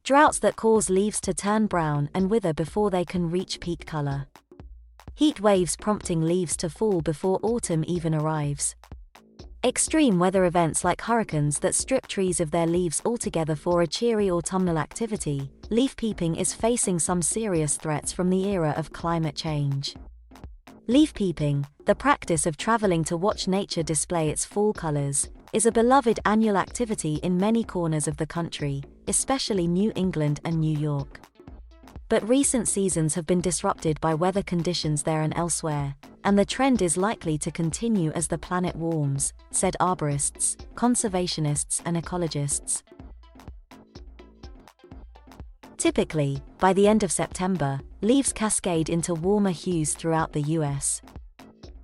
Droughts that cause leaves to turn brown and wither before they can reach peak color. Heat waves prompting leaves to fall before autumn even arrives. Extreme weather events like hurricanes that strip trees of their leaves altogether. For a cheery autumnal activity, leaf peeping is facing some serious threats from the era of climate change. Leaf peeping, the practice of traveling to watch nature display its fall colors, is a beloved annual activity in many corners of the country, especially New England and New York. But recent seasons have been disrupted by weather conditions there and elsewhere, and the trend is likely to continue as the planet warms, said arborists, conservationists and ecologists. Typically, by the end of September, leaves cascade into warmer hues throughout the US.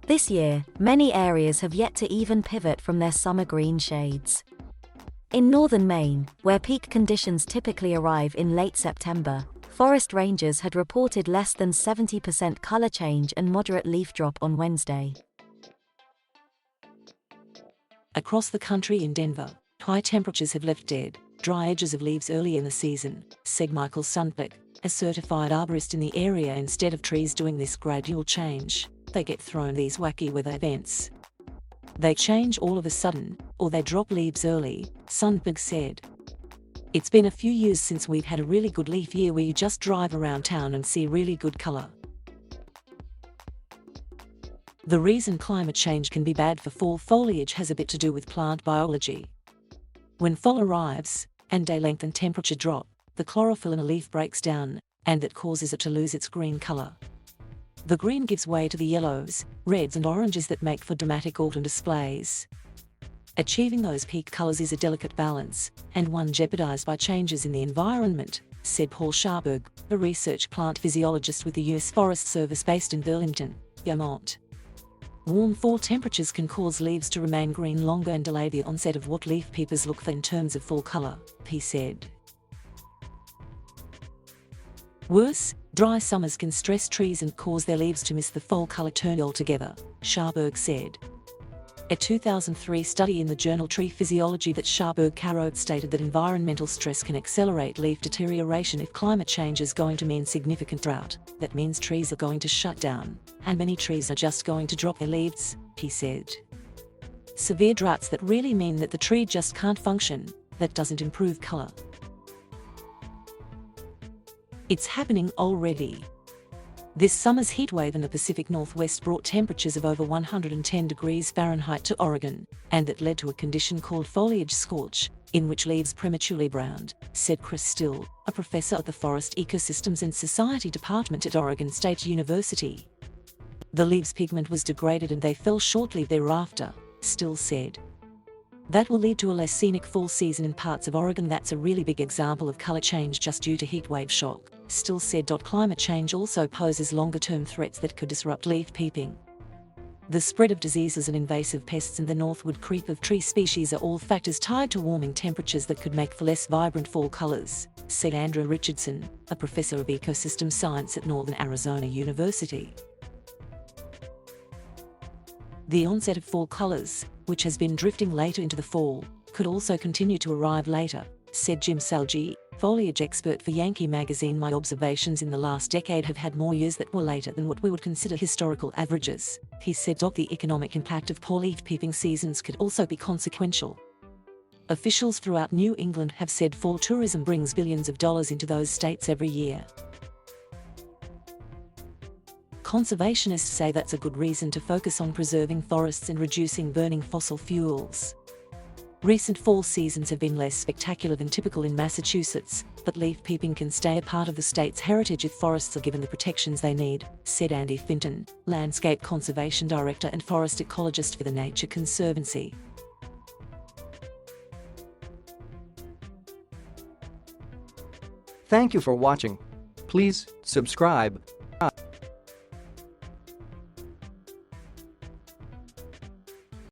This year, many areas have yet to even pivot from their summer green shades. In northern Maine, where peak conditions typically arrive in late September, forest rangers had reported less than 70% color change and moderate leaf drop on Wednesday. Across the country in Denver, high temperatures have left dead, dry edges of leaves early in the season, said Michael Sundbeck, a certified arborist in the area. Instead of trees doing this gradual change, they get thrown these wacky weather events. They change all of a sudden, or they drop leaves early, Sundbeck said. It's been a few years since we've had a really good leaf year where you just drive around town and see really good color. The reason climate change can be bad for fall foliage has a bit to do with plant biology. When fall arrives, and day length and temperature drop, the chlorophyll in a leaf breaks down, and that causes it to lose its green color. The green gives way to the yellows, reds and oranges that make for dramatic autumn displays. Achieving those peak colors is a delicate balance, and one jeopardized by changes in the environment, said Paul Scharberg, a research plant physiologist with the U.S. Forest Service based in Burlington, Vermont. Warm fall temperatures can cause leaves to remain green longer and delay the onset of what leaf peepers look for in terms of fall color, he said. Worse, dry summers can stress trees and cause their leaves to miss the fall color turn altogether, Scharberg said. A 2003 study in the journal Tree Physiology that Scharberg co-wrote stated that environmental stress can accelerate leaf deterioration if climate change is going to mean significant drought. That means trees are going to shut down, and many trees are just going to drop their leaves, he said. Severe droughts that really mean that the tree just can't function, that doesn't improve color. It's happening already. This summer's heatwave in the Pacific Northwest brought temperatures of over 110 degrees Fahrenheit to Oregon, and that led to a condition called foliage scorch, in which leaves prematurely browned, said Chris Still, a professor at the Forest Ecosystems and Society Department at Oregon State University. The leaves' pigment was degraded and they fell shortly thereafter, Still said. That will lead to a less scenic fall season in parts of Oregon. That's a really big example of color change just due to heatwave shock, Still said. Climate change also poses longer-term threats that could disrupt leaf peeping. The spread of diseases and invasive pests and the northward creep of tree species are all factors tied to warming temperatures that could make for less vibrant fall colors, said Andrew Richardson, a professor of ecosystem science at Northern Arizona University. The onset of fall colors, which has been drifting later into the fall, could also continue to arrive later, said Jim Salgi, foliage expert for Yankee magazine. My observations in the last decade have had more years that were later than what we would consider historical averages, he said. The economic impact of poor leaf peeping seasons could also be consequential. Officials throughout New England have said fall tourism brings billions of dollars into those states every year. Conservationists say that's a good reason to focus on preserving forests and reducing burning fossil fuels. Recent fall seasons have been less spectacular than typical in Massachusetts, but leaf peeping can stay a part of the state's heritage if forests are given the protections they need, said Andy Finton, landscape conservation director and forest ecologist for the Nature Conservancy. Thank you for watching. Please subscribe,